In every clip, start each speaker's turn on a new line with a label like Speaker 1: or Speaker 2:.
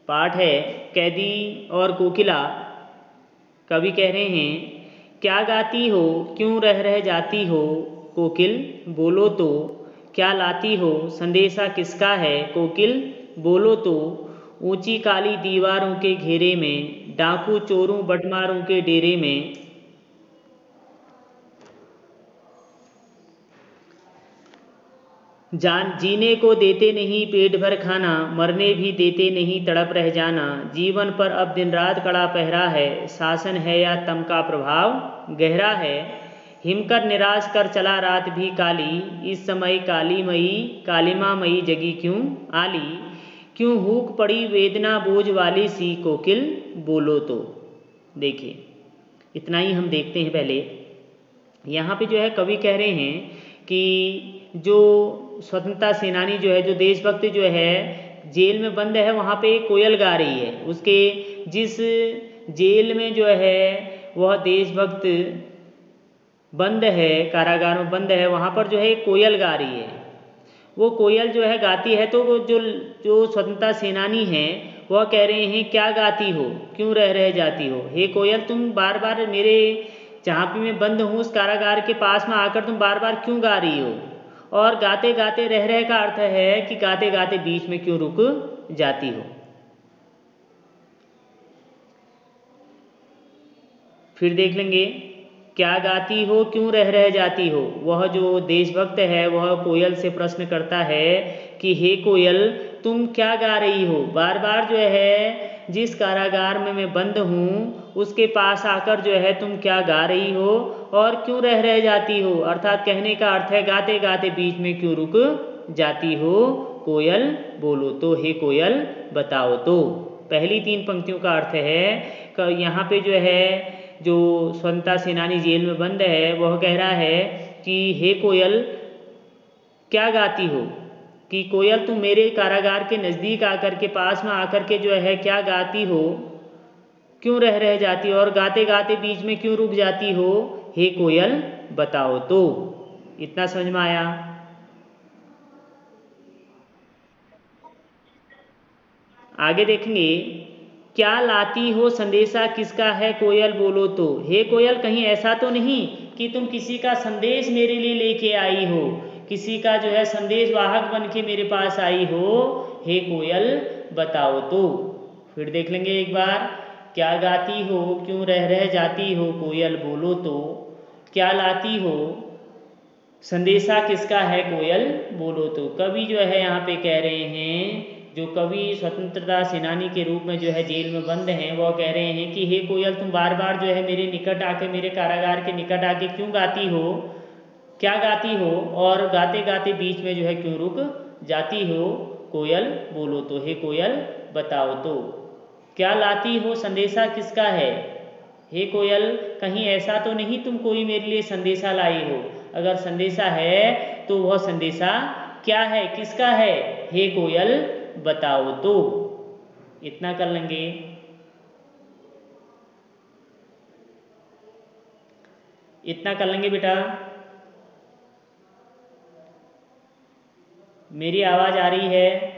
Speaker 1: पाठ है कैदी और कोकिला। कवि कह रहे हैं, क्या गाती हो क्यों रह रह जाती हो कोकिल बोलो तो, क्या लाती हो संदेशा किसका है कोकिल बोलो तो, ऊंची काली दीवारों के घेरे में, डाकू चोरों बटमारों के डेरे में। जीने को देते नहीं पेट भर खाना, मरने भी देते नहीं तड़प रह जाना, जीवन पर अब दिन रात कड़ा पहरा है, शासन है या तम का प्रभाव गहरा है, हिमकर निराश कर चला रात भी काली, इस समय कालीमयी कालिमामयी जगी क्यों आली, क्यों हूक पड़ी वेदना बोझ वाली सी कोकिल बोलो तो। देखिए इतना ही हम देखते हैं। पहले यहाँ पे जो है कवि कह रहे हैं कि जो स्वतंत्रता सेनानी जो है, जो देशभक्त जो है जेल में बंद है, वहाँ पे कोयल गा रही है। उसके जिस जेल में जो है वह देशभक्त बंद है, कारागार में बंद है, वहाँ पर जो है कोयल गा रही है। वो कोयल जो है गाती है, तो वो जो स्वतंत्रता सेनानी हैं वह कह रहे हैं, क्या गाती हो क्यों रह रह जाती हो, हे कोयल तुम बार बार मेरे जहाँ पे मैं बंद हूँ उस कारागार के पास में आकर तुम बार बार क्यों गा रही हो। और गाते गाते रह रह का अर्थ है कि गाते गाते बीच में क्यों रुक जाती हो। फिर देख लेंगे, क्या गाती हो क्यों रह रह जाती हो। वह जो देशभक्त है वह कोयल से प्रश्न करता है कि हे कोयल तुम क्या गा रही हो, बार बार जो है जिस कारागार में मैं बंद हूँ उसके पास आकर जो है तुम क्या गा रही हो और क्यों रह रह जाती हो। अर्थात कहने का अर्थ है गाते गाते बीच में क्यों रुक जाती हो कोयल बोलो तो, हे कोयल बताओ तो। पहली 3 पंक्तियों का अर्थ है यहाँ पे जो है जो स्वतंत्रता सेनानी जेल में बंद है वह कह रहा है कि हे कोयल क्या गाती हो, कि कोयल तुम मेरे कारागार के नज़दीक आकर के पास में आकर के जो है क्या गाती हो, क्यों रह जाती हो और गाते गाते बीच में क्यों रुक जाती हो, हे कोयल बताओ तो। इतना समझ में आया। आगे देखेंगे, क्या लाती हो संदेशा किसका है कोयल बोलो तो। हे कोयल कहीं ऐसा तो नहीं कि तुम किसी का संदेश मेरे लिए लेके आई हो, किसी का जो है संदेश वाहक बन के मेरे पास आई हो, हे कोयल बताओ तो। फिर देख लेंगे एक बार, क्या गाती हो क्यों रह जाती हो कोयल बोलो तो, क्या लाती हो संदेशा किसका है कोयल बोलो तो। कवि जो है यहाँ पे कह रहे हैं, जो कवि स्वतंत्रता सेनानी के रूप में जो है जेल में बंद हैं वह कह रहे हैं कि हे कोयल तुम बार बार जो है मेरे निकट आके, मेरे कारागार के निकट आके क्यों गाती हो, क्या गाती हो और गाते गाते बीच में जो है क्यों रुक जाती हो कोयल बोलो तो, हे कोयल बताओ तो। क्या लाती हो संदेशा किसका है, हे कोयल कहीं ऐसा तो नहीं तुम कोई मेरे लिए संदेशा लाई हो, अगर संदेशा है तो वह संदेशा क्या है किसका है, हे कोयल बताओ तो। इतना कर लेंगे। इतना कर लेंगे बेटा। मेरी आवाज आ रही है?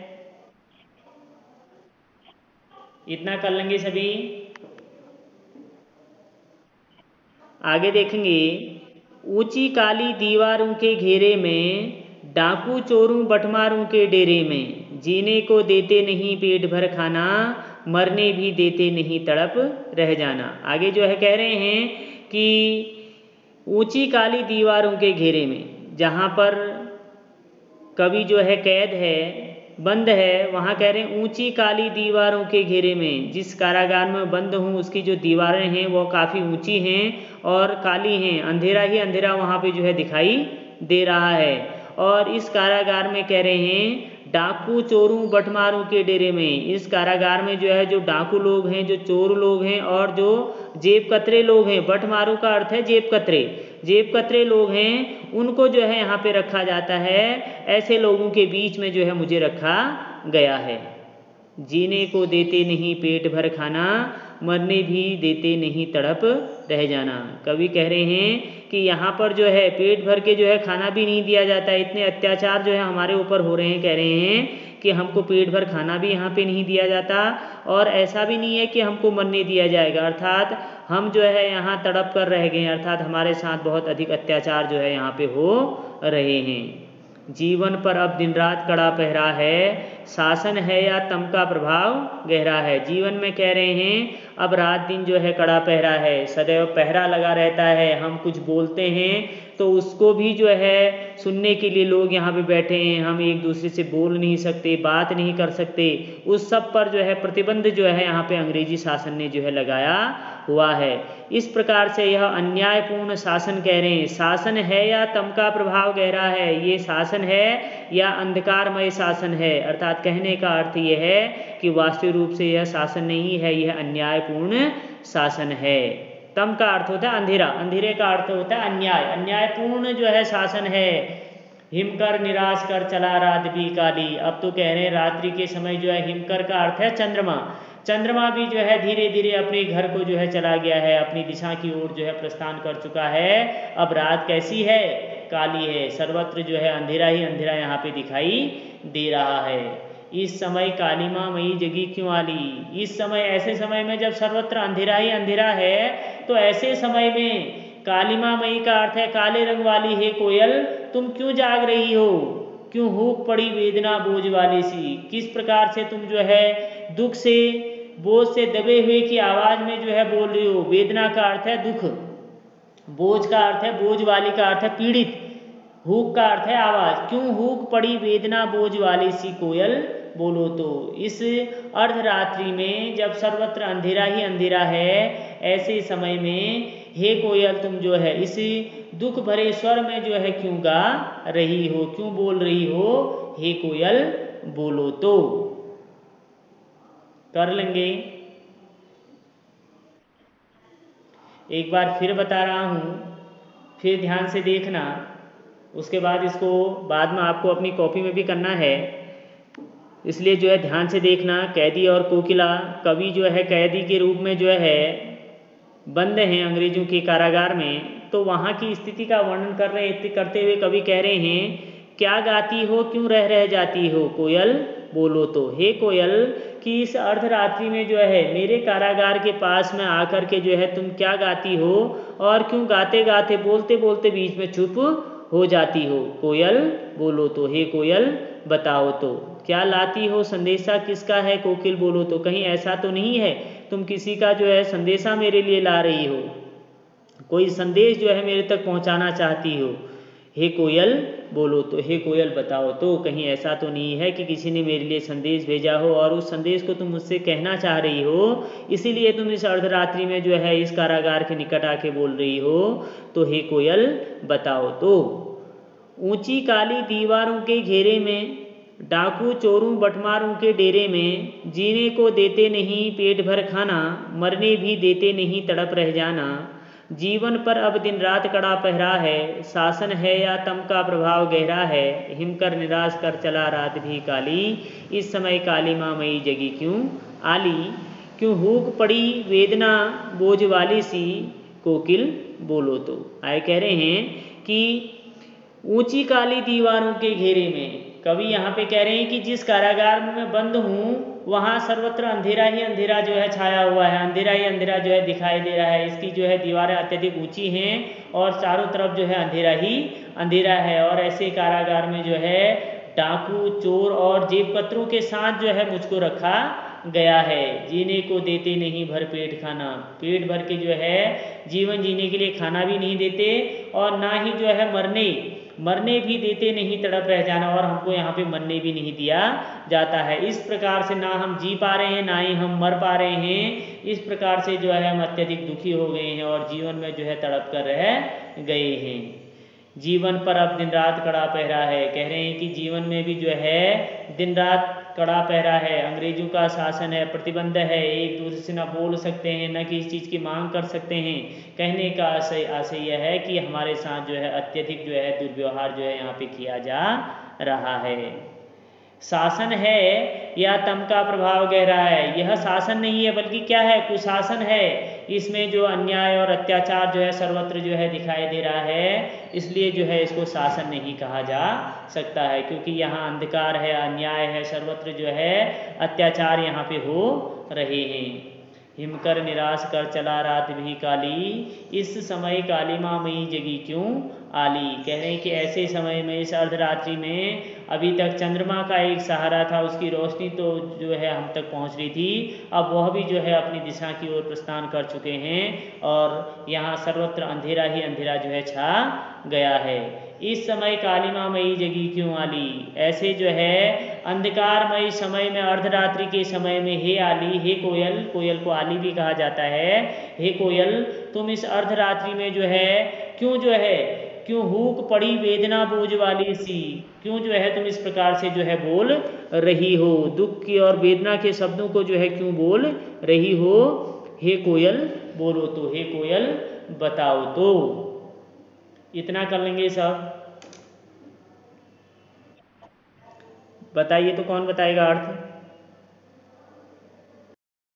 Speaker 1: इतना कर लेंगे सभी। आगे देखेंगे, ऊंची काली दीवारों के घेरे में, डाकू चोरों बटमारों के डेरे में, जीने को देते नहीं पेट भर खाना, मरने भी देते नहीं तड़प रह जाना। आगे जो है कह रहे हैं कि ऊंची काली दीवारों के घेरे में, जहाँ पर कवि जो है कैद है बंद है, वहाँ कह रहे हैं ऊंची काली दीवारों के घेरे में, जिस कारागार में बंद हूँ उसकी जो दीवारें हैं वो काफ़ी ऊंची हैं और काली हैं, अंधेरा ही अंधेरा वहाँ पे जो है दिखाई दे रहा है। और इस कारागार में कह रहे हैं डाकू चोरों बटमारों के डेरे में, इस कारागार में जो है जो डाकू लोग हैं, जो चोर लोग हैं और जो जेब कतरे लोग हैं, बटमारों का अर्थ है जेब कतरे, जेब कतरे लोग हैं, उनको जो है यहाँ पे रखा जाता है। ऐसे लोगों के बीच में जो है मुझे रखा गया है। जीने को देते नहीं पेट भर खाना, मरने भी देते नहीं तड़प रह जाना। कवि कह रहे हैं कि यहाँ पर जो है पेट भर के जो है खाना भी नहीं दिया जाता है, इतने अत्याचार जो है हमारे ऊपर हो रहे हैं। कह रहे हैं कि हमको पेट भर खाना भी यहाँ पे नहीं दिया जाता और ऐसा भी नहीं है कि हमको मरने दिया जाएगा, अर्थात हम जो है यहाँ तड़प कर रह गए, अर्थात हमारे साथ बहुत अधिक अत्याचार जो है यहाँ पे हो रहे हैं। जीवन पर अब दिन रात कड़ा पहरा है, शासन है या तम का प्रभाव गहरा है। जीवन में कह रहे हैं अब रात दिन जो है कड़ा पहरा है, सदैव पहरा लगा रहता है। हम कुछ बोलते हैं तो उसको भी जो है सुनने के लिए लोग यहाँ पे बैठे हैं, हम एक दूसरे से बोल नहीं सकते, बात नहीं कर सकते, उस सब पर जो है प्रतिबंध जो है यहाँ पे अंग्रेजी शासन ने जो है लगाया हुआ है। इस प्रकार से यह अन्यायपूर्ण शासन कह रहे हैं। शासन है या तम का प्रभाव गहरा है, ये शासन है या अंधकारमय शासन है, अर्थात कहने का अर्थ यह है कि वास्तविक रूप से यह शासन नहीं है, यह अन्यायपूर्ण शासन है। तम का अर्थ होता है अंधेरा, अंधेरे का अर्थ होता है अन्याय, अन्यायपूर्ण जो है शासन है। हिमकर निराश कर चला रात भी काली, अब तो कह रहे हैं रात्रि के समय जो है, हिमकर का अर्थ है चंद्रमा, चंद्रमा भी जो है धीरे धीरे अपने घर को जो है चला गया है, अपनी दिशा की ओर जो है प्रस्थान कर चुका है। अब रात कैसी है, काली है, सर्वत्र जो है अंधेरा ही अंधेरा यहाँ पे दिखाई दे रहा है। इस समय कालीमा मई जगी क्यों आली, इस समय ऐसे समय में जब सर्वत्र अंधेरा ही अंधेरा है तो ऐसे समय में कालीमा मई का अर्थ है काले रंग वाली है कोयल, तुम क्यों जाग रही हो, क्यों हुक पड़ी वेदना बोझ वाली सी, किस प्रकार से तुम जो है दुख से बोझ से दबे हुए की आवाज में जो है बोल रही हो। वेदना का अर्थ है दुख, बोझ का अर्थ है बोझ वाली का अर्थ है पीड़ित, हुक का अर्थ है आवाज, क्यों हुक पड़ी वेदना बोझ वाली सी कोयल बोलो तो। इस अर्धरात्रि में जब सर्वत्र अंधेरा ही अंधेरा है, ऐसे समय में हे कोयल तुम जो है इस दुख भरे स्वर में जो है क्यों गा रही हो, क्यों बोल रही हो, हे कोयल बोलो तो। कर लेंगे, एक बार फिर बता रहा हूँ, फिर ध्यान से देखना, उसके बाद इसको बाद में आपको अपनी कॉपी में भी करना है, इसलिए जो है ध्यान से देखना। कैदी और कोकिला, कवि जो है कैदी के रूप में जो है बंद हैं अंग्रेजों के कारागार में, तो वहाँ की स्थिति का वर्णन करते हुए कवि कह रहे हैं क्या गाती हो क्यों रह जाती हो कोयल बोलो तो। हे कोयल कि इस अर्धरात्रि में जो है मेरे कारागार के पास में आकर के जो है तुम क्या गाती हो और क्यों गाते गाते बोलते बोलते बीच में चुप हो जाती हो, कोयल बोलो तो। हे कोयल बताओ तो, क्या लाती हो संदेशा किसका है कोकिल बोलो तो। कहीं ऐसा तो नहीं है तुम किसी का जो है संदेशा मेरे लिए ला रही हो, कोई संदेश जो है मेरे तक पहुंचाना चाहती हो, हे कोयल बोलो तो। हे कोयल बताओ तो, कहीं ऐसा तो नहीं है कि किसी ने मेरे लिए संदेश भेजा हो और उस संदेश को तुम मुझसे कहना चाह रही हो, इसीलिए तुम इस अर्धरात्रि में जो है इस कारागार के निकट आके बोल रही हो, तो हे कोयल बताओ तो। ऊंची काली दीवारों के घेरे में, डाकू चोरों बटमारों के डेरे में, जीने को देते नहीं पेट भर खाना, मरने भी देते नहीं तड़प रह जाना। जीवन पर अब दिन रात कड़ा पहरा है, शासन है या तम का प्रभाव गहरा है। हिमकर निराश कर चला रात भी काली, इस समय काली माँ मई जगी क्यों आली। क्यों हुक पड़ी वेदना बोझ वाली सी कोकिल बोलो तो। आए कह रहे हैं कि ऊंची काली दीवारों के घेरे में, कवि यहाँ पे कह रहे हैं कि जिस कारागार में मैं बंद हूँ वहाँ सर्वत्र अंधेरा ही अंधेरा जो है छाया हुआ है, अंधेरा ही अंधेरा जो है दिखाई दे रहा है। इसकी जो है दीवारें अत्यधिक ऊंची हैं और चारों तरफ जो है अंधेरा ही अंधेरा है, और ऐसे कारागार में जो है डाकू चोर और जेबकतरों के साथ जो है मुझको रखा गया है। जीने को देते नहीं भर पेट खाना, पेट भर के जो है जीवन जीने के लिए खाना भी नहीं देते और ना ही जो है मरने भी देते नहीं तड़प रह जाना, और हमको यहाँ पे मरने भी नहीं दिया जाता है। इस प्रकार से ना हम जी पा रहे हैं ना ही हम मर पा रहे हैं, इस प्रकार से जो है हम अत्यधिक दुखी हो गए हैं और जीवन में जो है तड़प कर रह गए हैं। जीवन पर अब दिन रात कड़ा पहरा है, कह रहे हैं कि जीवन में भी जो है दिन रात कड़ा पहरा है, अंग्रेजों का शासन है, प्रतिबंध है, एक दूसरे से ना बोल सकते हैं न किसी चीज़ की मांग कर सकते हैं। कहने का आशय यह है कि हमारे साथ जो है अत्यधिक जो है दुर्व्यवहार जो है यहाँ पे किया जा रहा है। शासन है या तम का प्रभाव गहरा है। यह शासन नहीं है बल्कि क्या है, कुशासन है। इसमें जो अन्याय और अत्याचार जो है सर्वत्र जो है दिखाई दे रहा है, इसलिए जो है इसको शासन नहीं कहा जा सकता है, क्योंकि यहाँ अंधकार है, अन्याय है, सर्वत्र जो है अत्याचार यहाँ पे हो रहे हैं। हिमकर निराश कर चला रात भी काली, इस समय काली माँ मई जगी क्यों आली। कह रहे हैं कि ऐसे समय में, इस अर्धरात्रि में, अभी तक चंद्रमा का एक सहारा था, उसकी रोशनी तो जो है हम तक पहुंच रही थी, अब वह भी जो है अपनी दिशा की ओर प्रस्थान कर चुके हैं और यहाँ सर्वत्र अंधेरा ही अंधेरा जो है छा गया है। इस समय काली माँ मई जगी क्यों आली, ऐसे जो है अंधकारमय समय में, अर्धरात्रि के समय में, हे आली, हे कोयल, कोयल को आली भी कहा जाता है, हे कोयल तुम इस अर्धरात्रि में जो है क्यों हूक पड़ी वेदना बोझ वाली सी, क्यों जो है तुम इस प्रकार से जो है बोल रही हो, दुख की और वेदना के शब्दों को जो है क्यों बोल रही हो, हे कोयल बोलो तो, हे कोयल बताओ तो। इतना कर लेंगे सब। बताइए तो कौन बताएगा अर्थ।